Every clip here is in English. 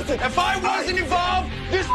Listen, if I wasn't involved, this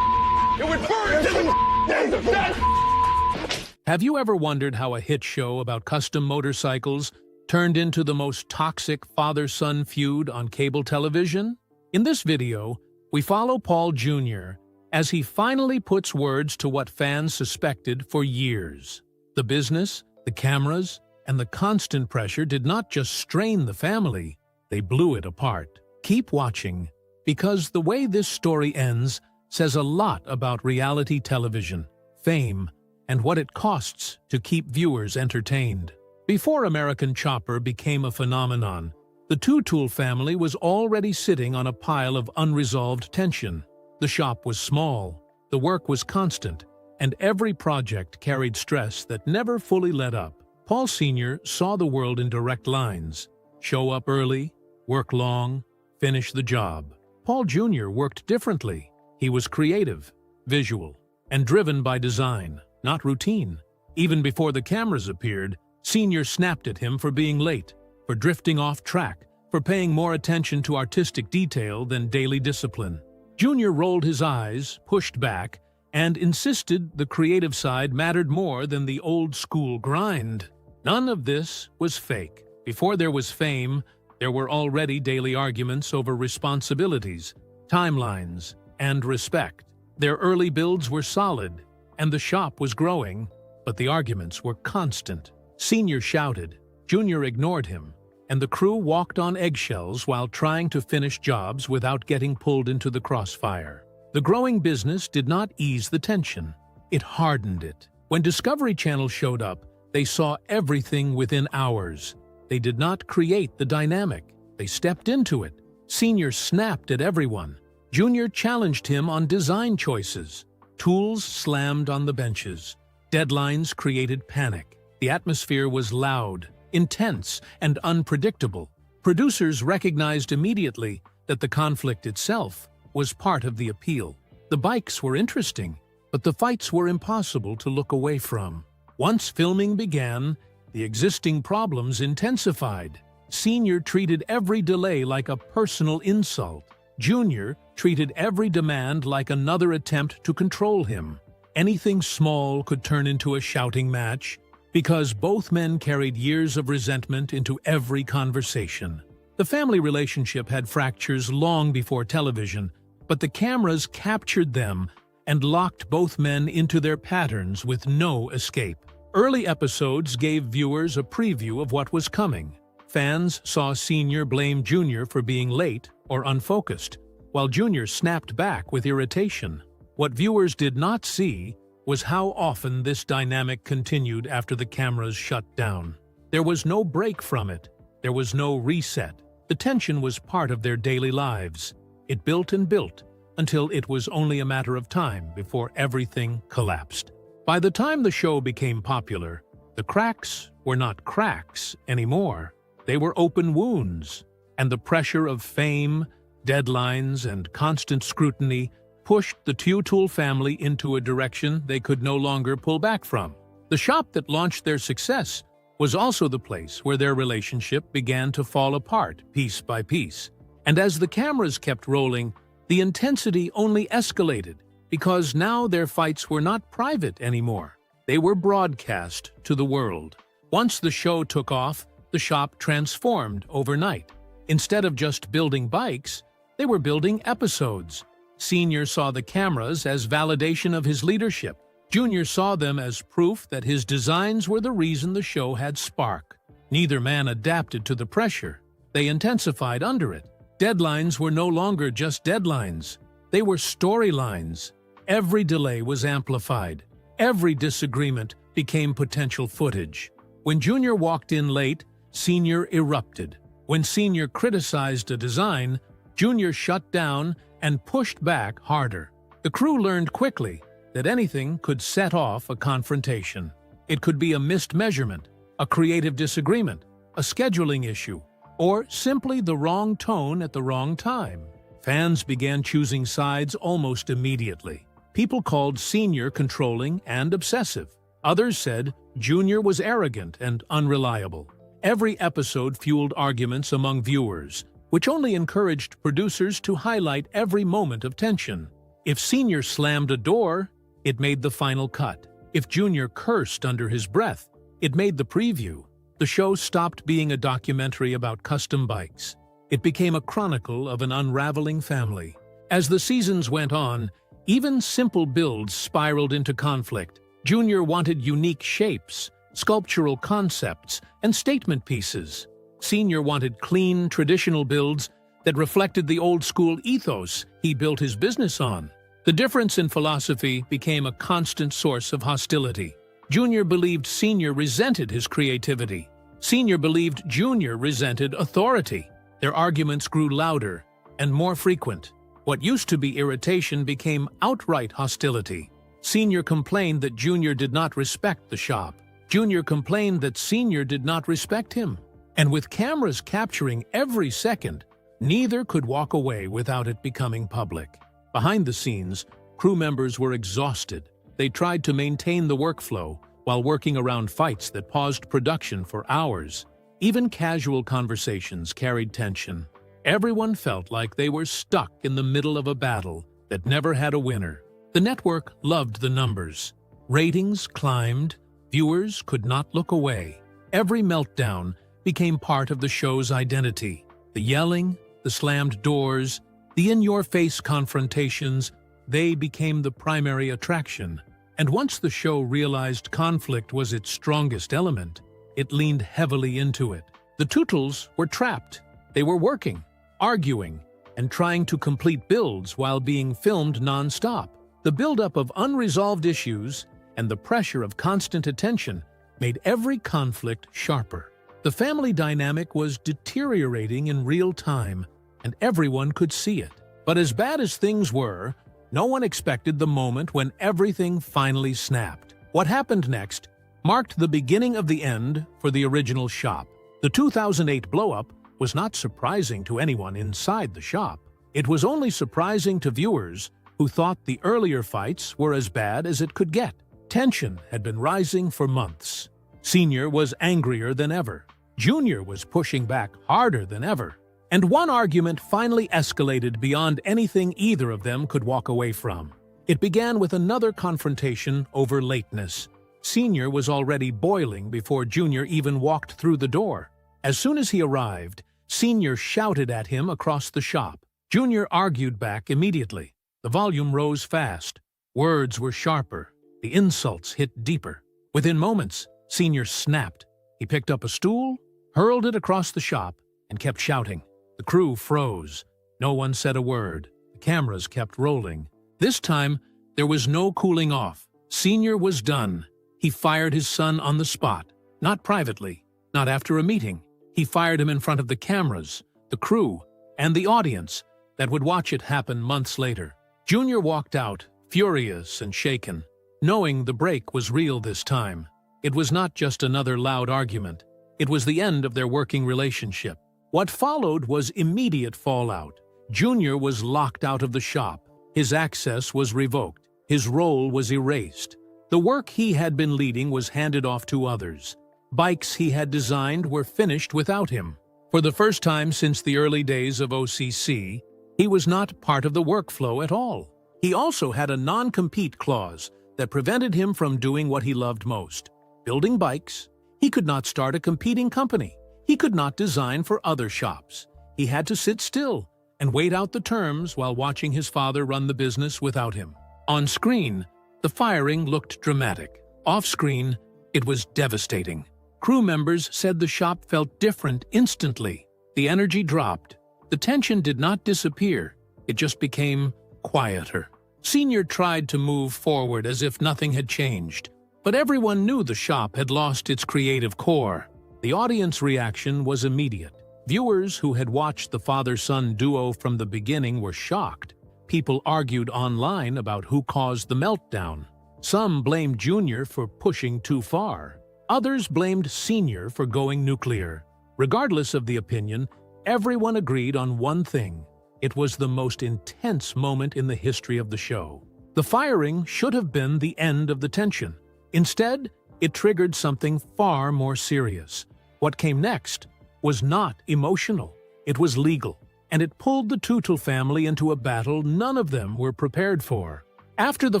it would burn to the death. Have you ever wondered how a hit show about custom motorcycles turned into the most toxic father-son feud on cable television? In this video, we follow Paul Jr. as he finally puts words to what fans suspected for years. The business, the cameras, and the constant pressure did not just strain the family, they blew it apart. Keep watching, because the way this story ends says a lot about reality television, fame, and what it costs to keep viewers entertained. Before American Chopper became a phenomenon, the Teutul family was already sitting on a pile of unresolved tension. The shop was small, the work was constant, and every project carried stress that never fully let up. Paul Sr. saw the world in direct lines: show up early, work long, finish the job. Paul Jr. worked differently. He was creative, visual, and driven by design, not routine. Even before the cameras appeared, Sr. snapped at him for being late, for drifting off track, for paying more attention to artistic detail than daily discipline. Jr. rolled his eyes, pushed back, and insisted the creative side mattered more than the old-school grind. None of this was fake. Before there was fame, there were already daily arguments over responsibilities, timelines, and respect. Their early builds were solid, and the shop was growing, but the arguments were constant. Sr. shouted, Jr. ignored him, and the crew walked on eggshells while trying to finish jobs without getting pulled into the crossfire. The growing business did not ease the tension. It hardened it. When Discovery Channel showed up, they saw everything within hours. They did not create the dynamic. They stepped into it. Sr. snapped at everyone. Jr. challenged him on design choices. Tools slammed on the benches. Deadlines created panic. The atmosphere was loud, intense, and unpredictable. Producers recognized immediately that the conflict itself was part of the appeal. The bikes were interesting, but the fights were impossible to look away from. Once filming began, the existing problems intensified. Sr. treated every delay like a personal insult. Jr. treated every demand like another attempt to control him. Anything small could turn into a shouting match, because both men carried years of resentment into every conversation. The family relationship had fractures long before television, but the cameras captured them and locked both men into their patterns with no escape. Early episodes gave viewers a preview of what was coming. Fans saw Sr. blame Jr. for being late or unfocused, while Jr. snapped back with irritation. What viewers did not see was how often this dynamic continued after the cameras shut down. There was no break from it. There was no reset. The tension was part of their daily lives. It built and built until it was only a matter of time before everything collapsed. By the time the show became popular, the cracks were not cracks anymore. They were open wounds, and the pressure of fame, deadlines, and constant scrutiny pushed the Teutul family into a direction they could no longer pull back from. The shop that launched their success was also the place where their relationship began to fall apart piece by piece. And as the cameras kept rolling, the intensity only escalated, because now their fights were not private anymore. They were broadcast to the world. Once the show took off, the shop transformed overnight. Instead of just building bikes, they were building episodes. Sr. saw the cameras as validation of his leadership. Jr. saw them as proof that his designs were the reason the show had spark. Neither man adapted to the pressure. They intensified under it. Deadlines were no longer just deadlines. They were storylines. Every delay was amplified. Every disagreement became potential footage. When Jr. walked in late, Sr. erupted. When Sr. criticized a design, Jr. shut down and pushed back harder. The crew learned quickly that anything could set off a confrontation. It could be a missed measurement, a creative disagreement, a scheduling issue, or simply the wrong tone at the wrong time. Fans began choosing sides almost immediately. People called Sr. controlling and obsessive. Others said Jr. was arrogant and unreliable. Every episode fueled arguments among viewers, which only encouraged producers to highlight every moment of tension. If Sr. slammed a door, it made the final cut. If Jr. cursed under his breath, it made the preview. The show stopped being a documentary about custom bikes. It became a chronicle of an unraveling family. As the seasons went on, even simple builds spiraled into conflict. Jr. wanted unique shapes, sculptural concepts, and statement pieces. Sr. wanted clean, traditional builds that reflected the old-school ethos he built his business on. The difference in philosophy became a constant source of hostility. Jr. believed Sr. resented his creativity. Sr. believed Jr. resented authority. Their arguments grew louder and more frequent. What used to be irritation became outright hostility. Sr. complained that Jr. did not respect the shop. Jr. complained that Sr. did not respect him. And with cameras capturing every second, neither could walk away without it becoming public. Behind the scenes, crew members were exhausted. They tried to maintain the workflow while working around fights that paused production for hours. Even casual conversations carried tension. Everyone felt like they were stuck in the middle of a battle that never had a winner. The network loved the numbers. Ratings climbed. Viewers could not look away. Every meltdown became part of the show's identity. The yelling, the slammed doors, the in-your-face confrontations, they became the primary attraction. And once the show realized conflict was its strongest element, it leaned heavily into it. The Teutels were trapped. They were working, arguing, and trying to complete builds while being filmed non-stop. The buildup of unresolved issues and the pressure of constant attention made every conflict sharper. The family dynamic was deteriorating in real time, and everyone could see it. But as bad as things were, no one expected the moment when everything finally snapped. What happened next marked the beginning of the end for the original shop. The 2008 blow-up was not surprising to anyone inside the shop. It was only surprising to viewers who thought the earlier fights were as bad as it could get. Tension had been rising for months. Sr. was angrier than ever. Jr. was pushing back harder than ever. And one argument finally escalated beyond anything either of them could walk away from. It began with another confrontation over lateness. Sr. was already boiling before Jr. even walked through the door. As soon as he arrived, Sr. shouted at him across the shop. Jr. argued back immediately. The volume rose fast. Words were sharper. The insults hit deeper. Within moments, Sr. snapped. He picked up a stool, hurled it across the shop, and kept shouting. The crew froze. No one said a word. The cameras kept rolling. This time, there was no cooling off. Sr. was done. He fired his son on the spot. Not privately, not after a meeting. He fired him in front of the cameras, the crew, and the audience that would watch it happen months later. Jr. walked out, furious and shaken, knowing the break was real this time. It was not just another loud argument. It was the end of their working relationship. What followed was immediate fallout. Jr. was locked out of the shop. His access was revoked. His role was erased. The work he had been leading was handed off to others. Bikes he had designed were finished without him. For the first time since the early days of OCC, he was not part of the workflow at all. He also had a non-compete clause that prevented him from doing what he loved most, building bikes. He could not start a competing company. He could not design for other shops. He had to sit still and wait out the terms while watching his father run the business without him. On screen, the firing looked dramatic. Off-screen, it was devastating. Crew members said the shop felt different instantly. The energy dropped. The tension did not disappear. It just became quieter. Sr. tried to move forward as if nothing had changed, but everyone knew the shop had lost its creative core. The audience reaction was immediate. Viewers who had watched the father-son duo from the beginning were shocked. People argued online about who caused the meltdown. Some blamed Jr. for pushing too far. Others blamed Sr. for going nuclear. Regardless of the opinion, everyone agreed on one thing. It was the most intense moment in the history of the show. The firing should have been the end of the tension. Instead, it triggered something far more serious. What came next was not emotional. It was legal. and it pulled the Teutul family into a battle none of them were prepared for. After the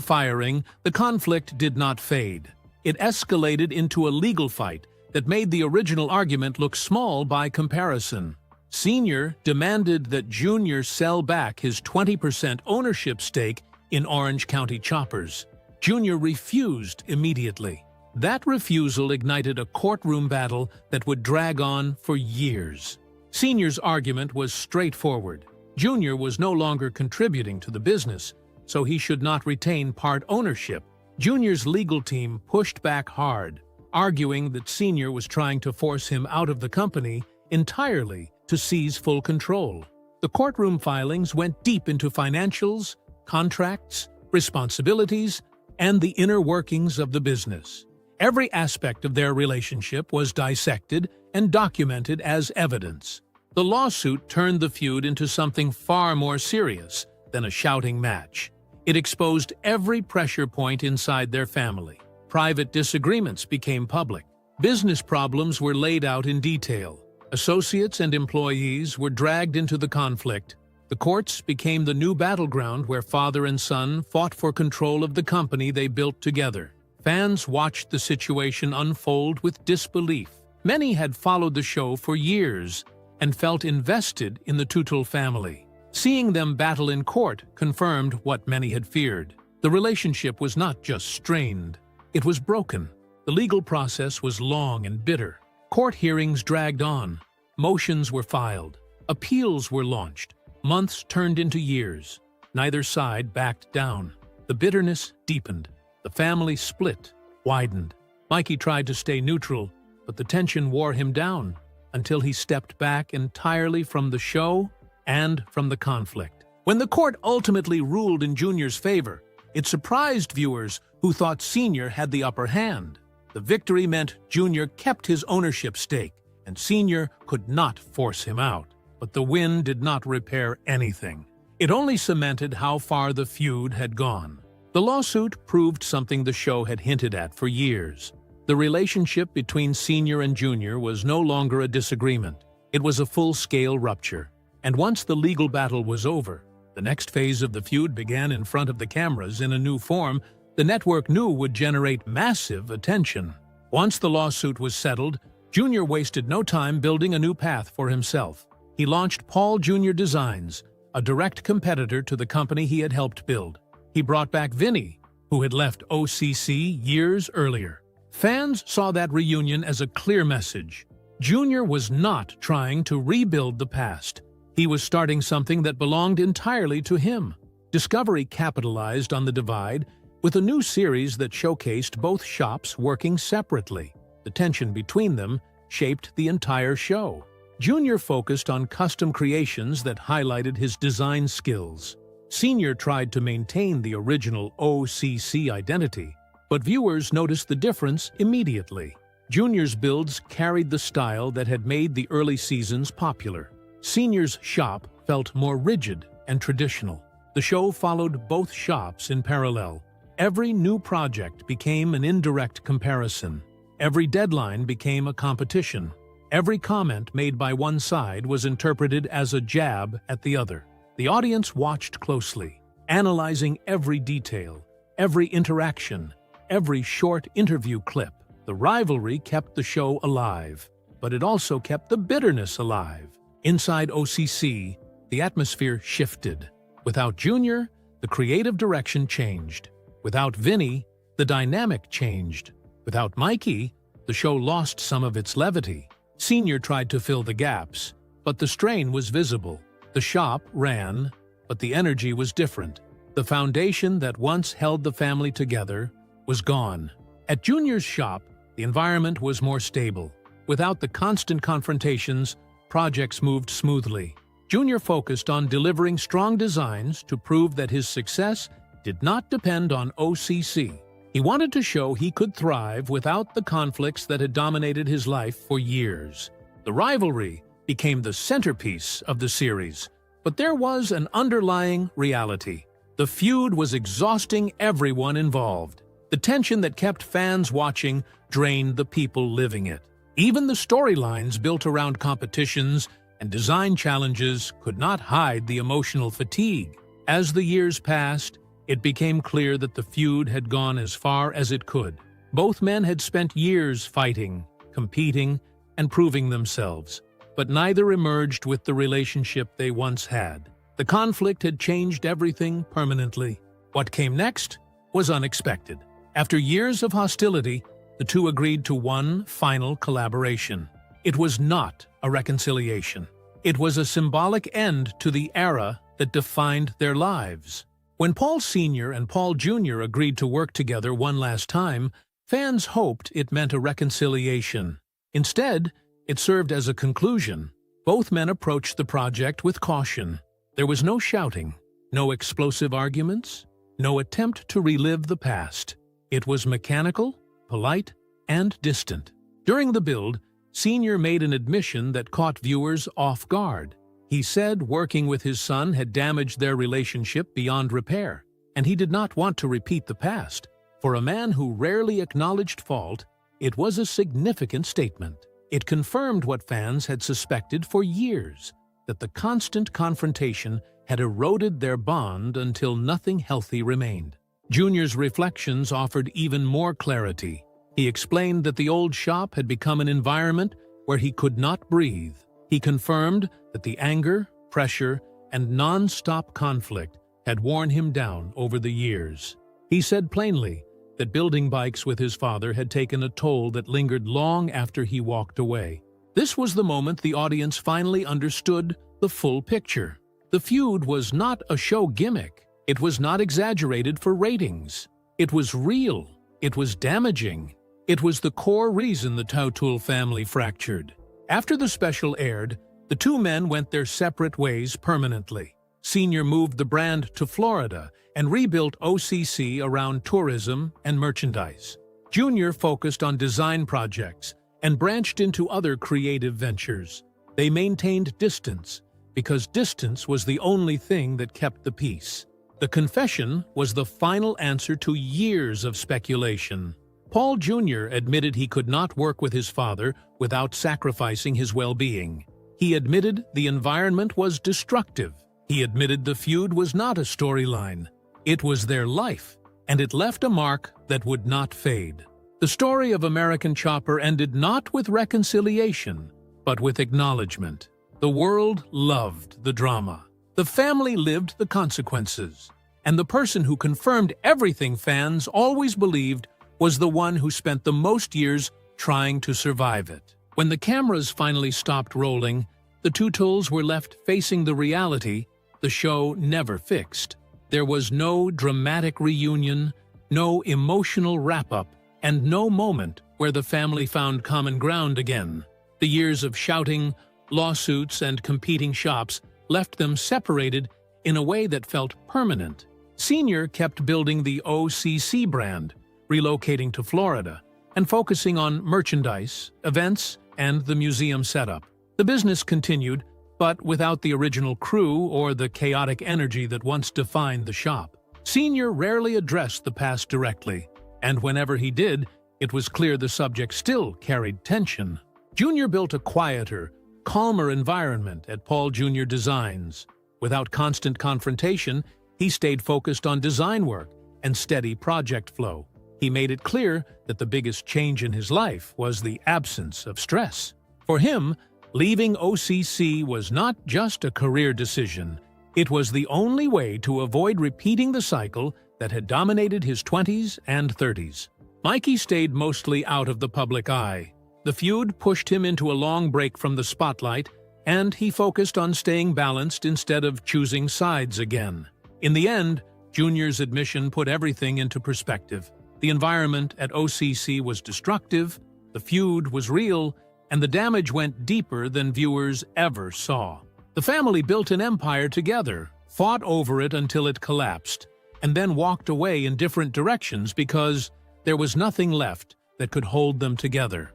firing, the conflict did not fade. It escalated into a legal fight that made the original argument look small by comparison. Sr. demanded that Jr. sell back his 20% ownership stake in Orange County Choppers. Jr. refused immediately. That refusal ignited a courtroom battle that would drag on for years. Sr.'s argument was straightforward. Jr. was no longer contributing to the business, so he should not retain part ownership. Jr.'s legal team pushed back hard, arguing that Sr. was trying to force him out of the company entirely to seize full control. The courtroom filings went deep into financials, contracts, responsibilities, and the inner workings of the business. Every aspect of their relationship was dissected and documented as evidence. The lawsuit turned the feud into something far more serious than a shouting match. It exposed every pressure point inside their family. Private disagreements became public. Business problems were laid out in detail. Associates and employees were dragged into the conflict. The courts became the new battleground where father and son fought for control of the company they built together. Fans watched the situation unfold with disbelief. Many had followed the show for years and felt invested in the Teutul family. Seeing them battle in court confirmed what many had feared. The relationship was not just strained, it was broken. The legal process was long and bitter. Court hearings dragged on. Motions were filed. Appeals were launched. Months turned into years. Neither side backed down. The bitterness deepened. The family split, widened. Mikey tried to stay neutral, but the tension wore him down until he stepped back entirely from the show and from the conflict. When the court ultimately ruled in Jr.'s favor, it surprised viewers who thought Sr. had the upper hand. The victory meant Jr. kept his ownership stake, and Sr. could not force him out. But the win did not repair anything. It only cemented how far the feud had gone. The lawsuit proved something the show had hinted at for years. The relationship between Sr. and Jr. was no longer a disagreement. It was a full-scale rupture. And once the legal battle was over, the next phase of the feud began in front of the cameras in a new form the network knew would generate massive attention. Once the lawsuit was settled, Jr. wasted no time building a new path for himself. He launched Paul Jr. Designs, a direct competitor to the company he had helped build. He brought back Vinny, who had left OCC years earlier. Fans saw that reunion as a clear message. Jr. was not trying to rebuild the past. He was starting something that belonged entirely to him. Discovery capitalized on the divide with a new series that showcased both shops working separately. The tension between them shaped the entire show. Jr. focused on custom creations that highlighted his design skills. Sr. tried to maintain the original OCC identity, but viewers noticed the difference immediately. Jr.'s builds carried the style that had made the early seasons popular. Sr.'s shop felt more rigid and traditional. The show followed both shops in parallel. Every new project became an indirect comparison. Every deadline became a competition. Every comment made by one side was interpreted as a jab at the other. The audience watched closely, analyzing every detail, every interaction, every short interview clip. The rivalry kept the show alive, but it also kept the bitterness alive. Inside OCC, the atmosphere shifted. Without Jr., the creative direction changed. Without Vinny, the dynamic changed. Without Mikey, the show lost some of its levity. Sr. tried to fill the gaps, but the strain was visible. The shop ran, but the energy was different. The foundation that once held the family together was gone. At Jr.'s shop, the environment was more stable. Without the constant confrontations, projects moved smoothly. Jr. focused on delivering strong designs to prove that his success did not depend on OCC. He wanted to show he could thrive without the conflicts that had dominated his life for years. The rivalry became the centerpiece of the series, but there was an underlying reality. The feud was exhausting everyone involved. The tension that kept fans watching drained the people living it. Even the storylines built around competitions and design challenges could not hide the emotional fatigue. As the years passed, it became clear that the feud had gone as far as it could. Both men had spent years fighting, competing, and proving themselves, but neither emerged with the relationship they once had. The conflict had changed everything permanently. What came next was unexpected. After years of hostility, the two agreed to one final collaboration. It was not a reconciliation. It was a symbolic end to the era that defined their lives. When Paul Sr. and Paul Jr. agreed to work together one last time, fans hoped it meant a reconciliation. Instead, it served as a conclusion. Both men approached the project with caution. There was no shouting, no explosive arguments, no attempt to relive the past. It was mechanical, polite, and distant. During the build, Sr. made an admission that caught viewers off guard. He said working with his son had damaged their relationship beyond repair, and he did not want to repeat the past. For a man who rarely acknowledged fault, it was a significant statement. It confirmed what fans had suspected for years, that the constant confrontation had eroded their bond until nothing healthy remained. Junior's reflections offered even more clarity. He explained that the old shop had become an environment where he could not breathe. He confirmed that the anger, pressure, and non-stop conflict had worn him down over the years. He said plainly that building bikes with his father had taken a toll that lingered long after he walked away. This was the moment the audience finally understood the full picture. The feud was not a show gimmick. It was not exaggerated for ratings. It was real. It was damaging. It was the core reason the Teutul family fractured. After the special aired, the two men went their separate ways permanently. Sr. moved the brand to Florida and rebuilt OCC around tourism and merchandise. Jr. focused on design projects and branched into other creative ventures. They maintained distance because distance was the only thing that kept the peace. The confession was the final answer to years of speculation. Paul Jr. admitted he could not work with his father without sacrificing his well-being. He admitted the environment was destructive. He admitted the feud was not a storyline. It was their life, and it left a mark that would not fade. The story of American Chopper ended not with reconciliation, but with acknowledgement. The world loved the drama. The family lived the consequences. And the person who confirmed everything fans always believed was the one who spent the most years trying to survive it. When the cameras finally stopped rolling, the Teutuls were left facing the reality the show never fixed. There was no dramatic reunion, no emotional wrap-up, and no moment where the family found common ground again. The years of shouting, lawsuits, and competing shops left them separated in a way that felt permanent. Sr. kept building the OCC brand, relocating to Florida, and focusing on merchandise, events, and the museum setup. The business continued, but without the original crew or the chaotic energy that once defined the shop. Sr. rarely addressed the past directly, and whenever he did, it was clear the subject still carried tension. Jr. built a quieter, calmer environment at Paul Jr. Designs. Without constant confrontation, he stayed focused on design work and steady project flow. He made it clear that the biggest change in his life was the absence of stress. For him, leaving OCC was not just a career decision. It was the only way to avoid repeating the cycle that had dominated his 20s and 30s. Mikey stayed mostly out of the public eye. The feud pushed him into a long break from the spotlight, and he focused on staying balanced instead of choosing sides again. In the end, Junior's admission put everything into perspective. The environment at OCC was destructive, the feud was real, and the damage went deeper than viewers ever saw. The family built an empire together, fought over it until it collapsed, and then walked away in different directions because there was nothing left that could hold them together.